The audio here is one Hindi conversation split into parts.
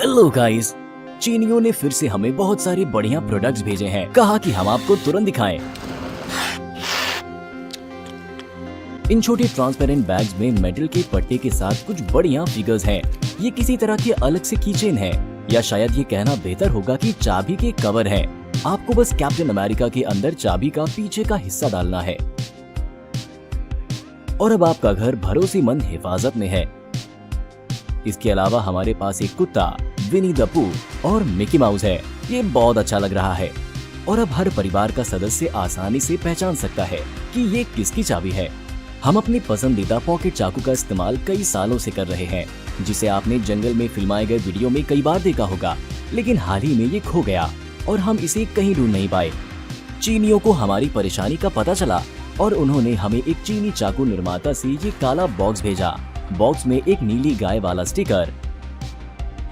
हेलो गाइस, चीनियों ने फिर से हमें बहुत सारे बढ़िया प्रोडक्ट्स भेजे हैं। कहा कि हम आपको तुरंत दिखाएं। इन छोटे ट्रांसपेरेंट बैग्स में मेटल के पट्टे के साथ कुछ बढ़िया फिगर्स हैं। ये किसी तरह के अलग से कीचेन है, या शायद ये कहना बेहतर होगा कि चाबी के कवर है। आपको बस कैप्टन अमेरिका के अंदर चाबी का पीछे का हिस्सा डालना है और अब आपका घर भरोसेमंद हिफाजत में है। इसके अलावा हमारे पास एक कुत्ता, विनी द पूह और मिकी माउस है। ये बहुत अच्छा लग रहा है और अब हर परिवार का सदस्य आसानी से पहचान सकता है कि ये किसकी चाबी है। हम अपनी पसंदीदा पॉकेट चाकू का इस्तेमाल कई सालों से कर रहे हैं, जिसे आपने जंगल में फिल्माए गए वीडियो में कई बार देखा होगा, लेकिन हाल ही में ये खो गया और हम इसे कहीं ढूंढ नहीं पाए। चीनियों को हमारी परेशानी का पता चला और उन्होंने हमें एक चीनी चाकू निर्माता से ये काला बॉक्स भेजा। बॉक्स में एक नीली गाय वाला स्टिकर,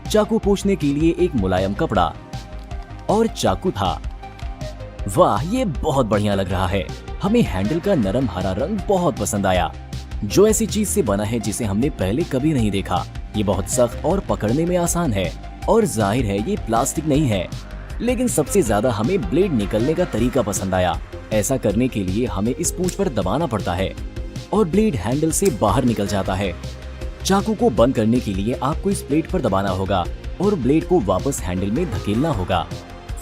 चाकू पोंछने के लिए एक मुलायम कपड़ा और चाकू था। वाह, ये बहुत बढ़िया लग रहा है। हमें हैंडल का नरम हरा रंग बहुत पसंद आया, जो ऐसी चीज से बना है जिसे हमने पहले कभी नहीं देखा। ये बहुत सख्त और पकड़ने में आसान है और जाहिर है ये प्लास्टिक नहीं है। लेकिन सबसे ज्यादा हमें ब्लेड निकलने का तरीका पसंद आया। ऐसा करने के लिए हमें इस पूंछ पर दबाना पड़ता है और ब्लेड हैंडल से बाहर निकल जाता है। चाकू को बंद करने के लिए आपको इस प्लेट पर दबाना होगा और ब्लेड को वापस हैंडल में धकेलना होगा।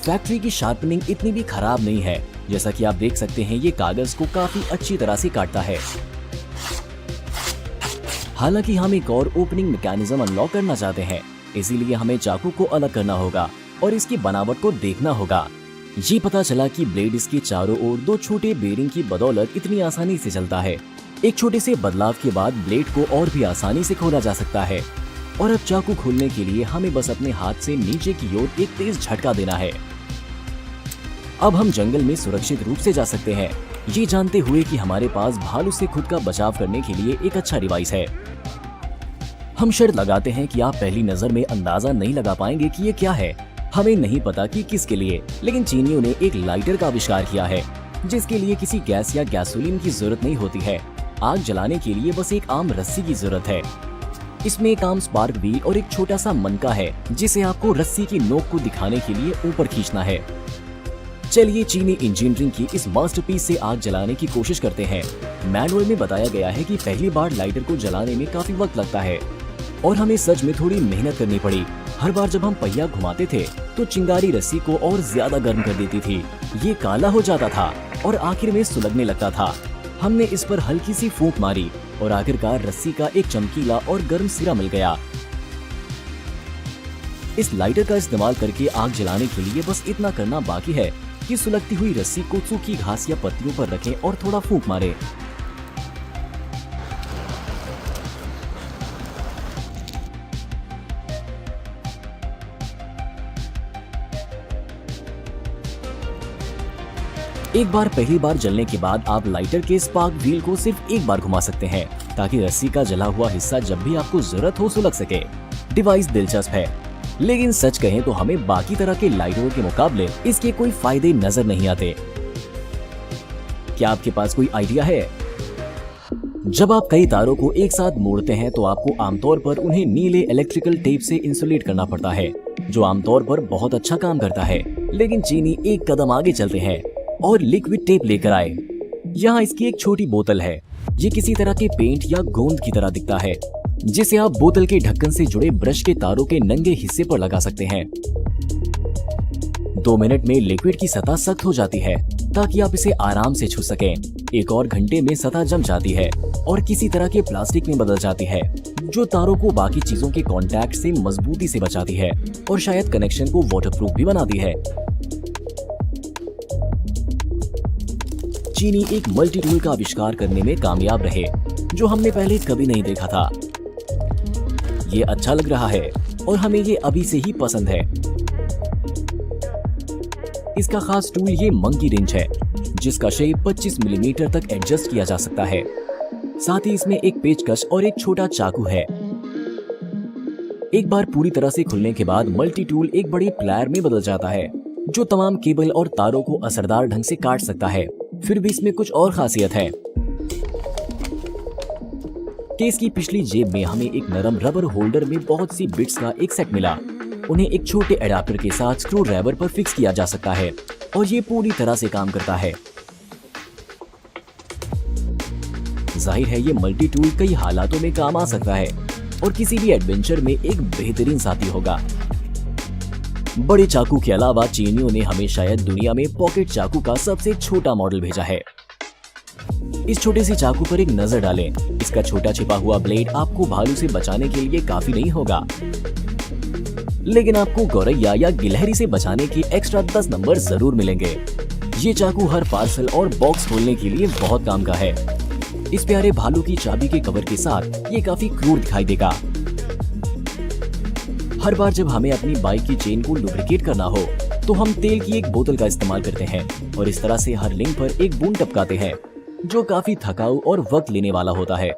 फैक्ट्री की शार्पनिंग इतनी भी खराब नहीं है। जैसा कि आप देख सकते हैं, ये कागज को काफी अच्छी तरह से काटता है। हालांकि हम एक और ओपनिंग मैकेनिज्म अनलॉक करना चाहते हैं, इसीलिए हमें चाकू को अलग करना होगा और इसकी बनावट को देखना होगा। ये पता चला कि ब्लेड इसके चारों ओर दो छोटे बेरिंग की बदौलत इतनी आसानी से चलता है। एक छोटे से बदलाव के बाद ब्लेड को और भी आसानी से खोला जा सकता है और अब चाकू खोलने के लिए हमें बस अपने हाथ से नीचे की ओर एक तेज झटका देना है। अब हम जंगल में सुरक्षित रूप से जा सकते हैं, ये जानते हुए कि हमारे पास भालू से खुद का बचाव करने के लिए एक अच्छा डिवाइस है। हम शर्त लगाते हैं कि आप पहली नजर में अंदाजा नहीं लगा पाएंगे कि ये क्या है। हमें नहीं पता कि किसके लिए, लेकिन चीनियों ने एक लाइटर का आविष्कार किया है, जिसके लिए किसी गैस या गैसोलीन की जरूरत नहीं होती है। आग जलाने के लिए बस एक आम रस्सी की जरूरत है। इसमें एक आम स्पार्क भी और एक छोटा सा मनका है, जिसे आपको रस्सी की नोक को दिखाने के लिए ऊपर खींचना है। चलिए चीनी इंजीनियरिंग की इस मास्टरपीस से आग जलाने की कोशिश करते हैं। मैनुअल में बताया गया है कि पहली बार लाइटर को जलाने में काफी वक्त लगता है और हमें सच में थोड़ी मेहनत करनी पड़ी। हर बार जब हम पहिया घुमाते थे तो चिंगारी रस्सी को और ज्यादा गर्म कर देती थी। ये काला हो जाता था और आखिर में सुलगने लगता था। हमने इस पर हल्की सी फूंक मारी और आखिरकार रस्सी का एक चमकीला और गर्म सिरा मिल गया। इस लाइटर का इस्तेमाल करके आग जलाने के लिए बस इतना करना बाकी है कि सुलगती हुई रस्सी को सूखी घास या पत्तियों पर रखें और थोड़ा फूंक मारें। एक बार पहली बार जलने के बाद आप लाइटर के स्पार्क व्हील को सिर्फ एक बार घुमा सकते हैं, ताकि रस्सी का जला हुआ हिस्सा जब भी आपको जरूरत हो सुलग सके। डिवाइस दिलचस्प है, लेकिन सच कहें तो हमें बाकी तरह के लाइटरों के मुकाबले इसके कोई फायदे नजर नहीं आते। क्या आपके पास कोई आइडिया है? जब आप कई तारों को एक साथ मोड़ते हैं तो आपको आमतौर पर उन्हें नीले इलेक्ट्रिकल टेप से इंसुलेट करना पड़ता है, जो आमतौर पर बहुत अच्छा काम करता है। लेकिन चीनी एक कदम आगे चलते हैं और लिक्विड टेप लेकर आए। यहाँ इसकी एक छोटी बोतल है। ये किसी तरह के पेंट या गोंद की तरह दिखता है, जिसे आप बोतल के ढक्कन से जुड़े ब्रश के तारों के नंगे हिस्से पर लगा सकते हैं। 2 मिनट में लिक्विड की सतह सख्त हो जाती है, ताकि आप इसे आराम से छू सकें। 1 और घंटे में सतह जम जाती है और किसी तरह के प्लास्टिक में बदल जाती है, जो तारों को बाकी चीजों के कांटेक्ट से मजबूती से बचाती है और शायद कनेक्शन को वाटरप्रूफ भी बनाती है। चीनी एक मल्टी टूल का आविष्कार करने में कामयाब रहे, जो हमने पहले कभी नहीं देखा था। ये अच्छा लग रहा है और हमें ये अभी से ही पसंद है। इसका खास टूल ये मंकी रिंच है, जिसका शेप 25 मिलीमीटर तक एडजस्ट किया जा सकता है। साथ ही इसमें एक पेचकश और एक छोटा चाकू है। एक बार पूरी तरह से खुलने के बाद मल्टी टूल एक बड़े प्लायर में बदल जाता है, जो तमाम केबल और तारों को असरदार ढंग से काट सकता है। फिर भी इसमें कुछ और खासियत है। केस की पिछली जेब में हमें एक नरम रबर होल्डर में बहुत सी बिट्स का एक सेट मिला। उन्हें एक छोटे एडाप्टर के साथ स्क्रू ड्राइवर पर फिक्स किया जा सकता है और ये पूरी तरह से काम करता है। जाहिर है ये मल्टी टूल कई हालातों में काम आ सकता है और किसी भी एडवेंचर में एक बेहतरीन साथी होगा। बड़े चाकू के अलावा चीनियों ने हमें शायद दुनिया में पॉकेट चाकू का सबसे छोटा मॉडल भेजा है। इस छोटे से चाकू पर एक नजर डालें। इसका छोटा छिपा हुआ ब्लेड आपको भालू से बचाने के लिए काफी नहीं होगा, लेकिन आपको गौरैया या गिलहरी से बचाने के एक्स्ट्रा 10 नंबर जरूर मिलेंगे। ये चाकू हर पार्सल और बॉक्स खोलने के लिए बहुत काम का है। इस प्यारे भालू की चाबी के कवर के साथ ये काफी क्रूर दिखाई देगा। हर बार जब हमें अपनी बाइक की चेन को लुब्रिकेट करना हो तो हम तेल की एक बोतल का इस्तेमाल करते हैं और इस तरह से हर लिंक पर एक बूंद टपकाते हैं, जो काफी थकाऊ और वक्त लेने वाला होता है।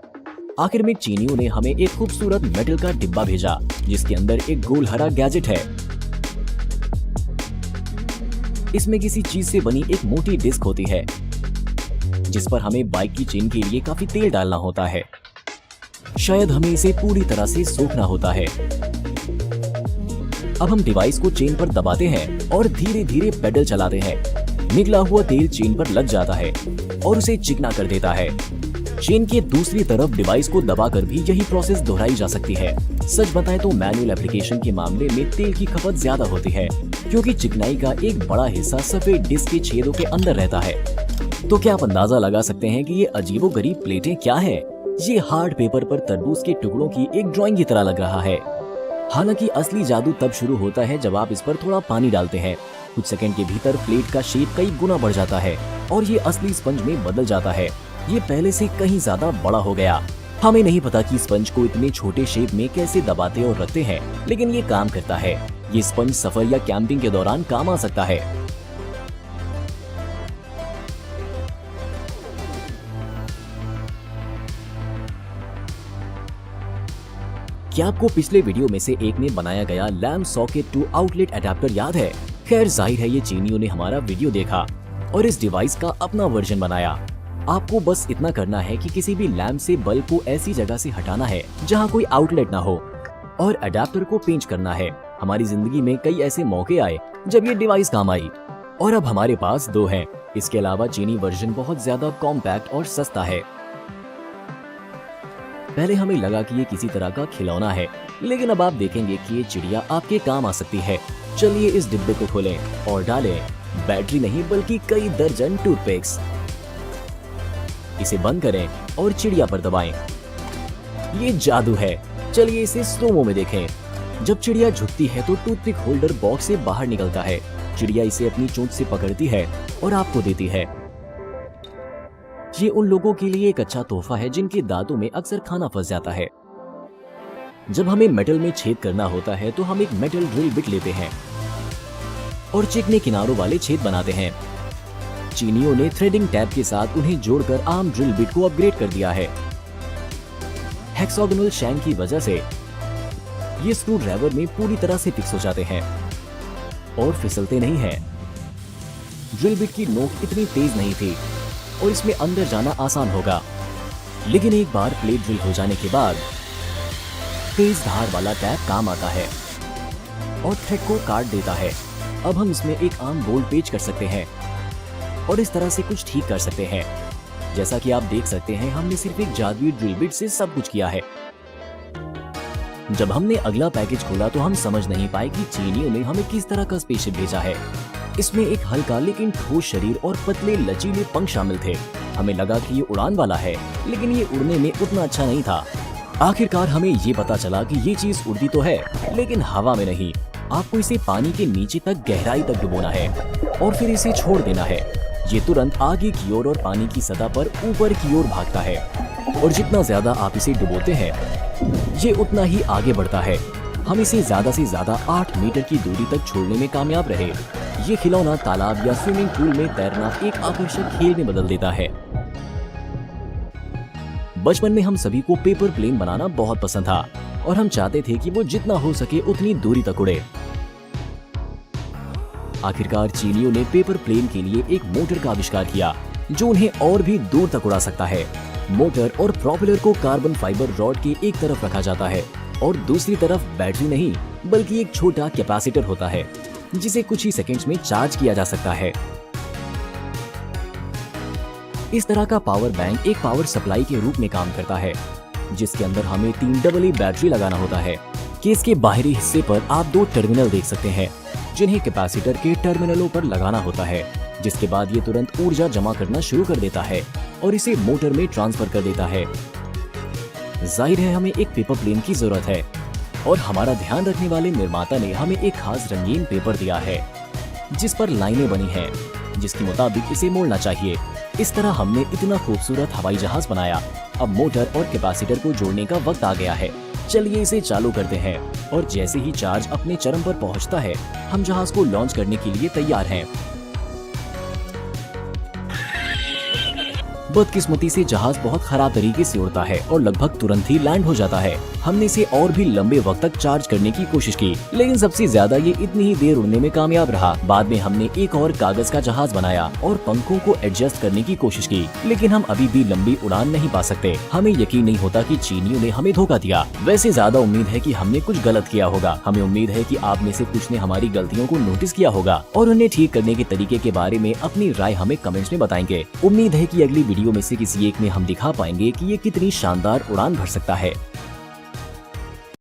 आखिर में चीनियों ने हमें एक खूबसूरत मेटल का डिब्बा भेजा जिसके अंदर एक गोल हरा गैजेट है। इसमें किसी चीज से बनी एक मोटी डिस्क होती है जिस पर हमें बाइक की चेन के लिए काफी तेल डालना होता है। शायद हमें इसे पूरी तरह से सोखना होता है। अब हम डिवाइस को चेन पर दबाते हैं और धीरे धीरे पेडल चलाते हैं। निकला हुआ तेल चेन पर लग जाता है और उसे चिकना कर देता है। चेन के दूसरी तरफ डिवाइस को दबाकर भी यही प्रोसेस दोहराई जा सकती है। सच बताएं तो मैनुअल एप्लीकेशन के मामले में तेल की खपत ज्यादा होती है क्योंकि चिकनाई का एक बड़ा हिस्सा सफेद डिस्क के छेदों के अंदर रहता है। तो क्या आप अंदाजा लगा सकते हैं कि ये अजीबोगरीब प्लेटें क्या है? ये हार्ड पेपर पर तरबूज के टुकड़ों की एक ड्राइंग की तरह लग रहा है। हालांकि असली जादू तब शुरू होता है जब आप इस पर थोड़ा पानी डालते हैं। कुछ सेकंड के भीतर प्लेट का शेप कई गुना बढ़ जाता है और ये असली स्पंज में बदल जाता है। ये पहले से कहीं ज्यादा बड़ा हो गया। हमें नहीं पता कि स्पंज को इतने छोटे शेप में कैसे दबाते और रखते हैं, लेकिन ये काम करता है। ये स्पंज सफर या कैंपिंग के दौरान काम आ सकता है। क्या आपको पिछले वीडियो में से एक में बनाया गया lamp socket to outlet adapter याद है? खैर जाहिर है ये चीनियों ने हमारा वीडियो देखा और इस डिवाइस का अपना वर्जन बनाया। आपको बस इतना करना है कि किसी भी लैम्प से बल्ब को ऐसी जगह से हटाना है जहां कोई आउटलेट ना हो और अडेप्टर को पेंच करना है। हमारी जिंदगी में कई ऐसे मौके आए जब ये डिवाइस काम आई और अब हमारे पास 2 हैं। इसके अलावा चीनी वर्जन बहुत ज्यादा कॉम्पैक्ट और सस्ता है। पहले हमें लगा कि ये किसी तरह का खिलौना है, लेकिन अब आप देखेंगे कि ये चिड़िया आपके काम आ सकती है। चलिए इस डिब्बे को खोलें और डालें बैटरी नहीं बल्कि कई दर्जन टूथपिक्स। इसे बंद करें और चिड़िया पर दबाएं। ये जादू है। चलिए इसे स्लोमो में देखें। जब चिड़िया झुकती है तो टूथपिक होल्डर बॉक्स से बाहर निकलता है। चिड़िया इसे अपनी चोंच से पकड़ती है और आपको देती है। ये उन लोगों के लिए एक अच्छा तोहफा है जिनके दांतों में अक्सर खाना फंस जाता है। जब हमें मेटल में छेद करना होता है तो हम एक मेटल ड्रिल बिट लेते हैं और चिकने किनारों वाले छेद बनाते हैं। चीनियों ने थ्रेडिंग टैब के साथ उन्हें जोड़कर आम ड्रिल बिट को अपग्रेड कर दिया है। हेक्सागोनल शैंक की वजह से ये स्क्रू ड्राइवर में पूरी तरह से फिक्स हो जाते हैं और फिसलते नहीं हैं। ड्रिल बिट की नोक इतनी तेज नहीं थी और इसमें अंदर जाना आसान होगा, लेकिन एक बार प्लेट ड्रिल हो जाने के बाद तेज धार वाला टैप काम आता है और थ्रेड को काट देता है। अब हम इसमें एक आम गोल्ड पेंच कर सकते हैं और इस तरह से कुछ ठीक कर सकते हैं। जैसा कि आप देख सकते हैं हमने सिर्फ एक जादुई ड्रिल बिट से सब कुछ किया है। जब हमने अगला पैकेज खोला तो हम समझ नहीं पाए कि चीनियों ने हमें किस तरह का स्पेसशिप भेजा है। इसमें एक हल्का लेकिन ठोस शरीर और पतले लचीले पंख शामिल थे। हमें लगा कि ये उड़ान वाला है, लेकिन ये उड़ने में उतना अच्छा नहीं था। आखिरकार हमें ये पता चला कि ये चीज उड़ती तो है, लेकिन हवा में नहीं। आपको इसे पानी के नीचे तक गहराई तक डुबोना है और फिर इसे छोड़ देना है। ये तुरंत आगे की ओर और पानी की सतह पर ऊपर की ओर भागता है और जितना ज्यादा आप इसे डुबोते हैं ये उतना ही आगे बढ़ता है। हम इसे ज्यादा से ज्यादा 8 मीटर की दूरी तक छोड़ने में कामयाब रहे। ये खिलौना तालाब या स्विमिंग पूल में तैरना एक आकर्षक खेल में बदल देता है। बचपन में हम सभी को पेपर प्लेन बनाना बहुत पसंद था और हम चाहते थे कि वो जितना हो सके उतनी दूरी तक उड़े। आखिरकार चीनियों ने पेपर प्लेन के लिए एक मोटर का आविष्कार किया जो उन्हें और भी दूर तक उड़ा सकता है। मोटर और प्रोपेलर को कार्बन फाइबर रॉड के एक तरफ रखा जाता है और दूसरी तरफ बैटरी नहीं बल्कि एक छोटा कैपेसिटर होता है जिसे कुछ ही सेकंड्स में चार्ज किया जा सकता है। इस तरह का पावर बैंक एक पावर सप्लाई के रूप में काम करता है, जिसके अंदर हमें 3 AA बैटरी लगाना होता है। केस के बाहरी हिस्से पर आप 2 टर्मिनल देख सकते हैं, जिन्हें कैपेसिटर के टर्मिनलों पर लगाना होता है, जिसके बाद ये तुरंत ऊर्जा जमा करना शुरू कर देता है और इसे मोटर में ट्रांसफर कर देता है। जाहिर है हमें एक पेपर प्लेन की जरूरत है और हमारा ध्यान रखने वाले निर्माता ने हमें एक खास रंगीन पेपर दिया है जिस पर लाइनें बनी हैं, जिसके मुताबिक इसे मोड़ना चाहिए। इस तरह हमने इतना खूबसूरत हवाई जहाज बनाया। अब मोटर और कैपेसिटर को जोड़ने का वक्त आ गया है। चलिए इसे चालू करते हैं और जैसे ही चार्ज अपने चरम पर पहुंचता है, हम जहाज को लॉन्च करने के लिए तैयार हैं। बदकिस्मती से जहाज बहुत खराब तरीके से उड़ता है और लगभग तुरंत ही लैंड हो जाता है। हमने इसे और भी लंबे वक्त तक चार्ज करने की कोशिश की, लेकिन सबसे ज्यादा ये इतनी ही देर उड़ने में कामयाब रहा। बाद में हमने एक और कागज का जहाज बनाया और पंखों को एडजस्ट करने की कोशिश की, लेकिन हम अभी भी लंबी उड़ान नहीं पा सकते। हमें यकीन नहीं होता कि चीनियों ने हमें धोखा दिया। वैसे ज्यादा उम्मीद है कि हमने कुछ गलत किया होगा। हमें उम्मीद है कि आप में से कुछ ने हमारी गलतियों को नोटिस किया होगा और उन्हें ठीक करने के तरीके के बारे में अपनी राय हमें कमेंट्स में बताएंगे। उम्मीद है कि अगली वीडियो में से किसी एक में हम दिखा पाएंगे कि ये कितनी शानदार उड़ान भर सकता है।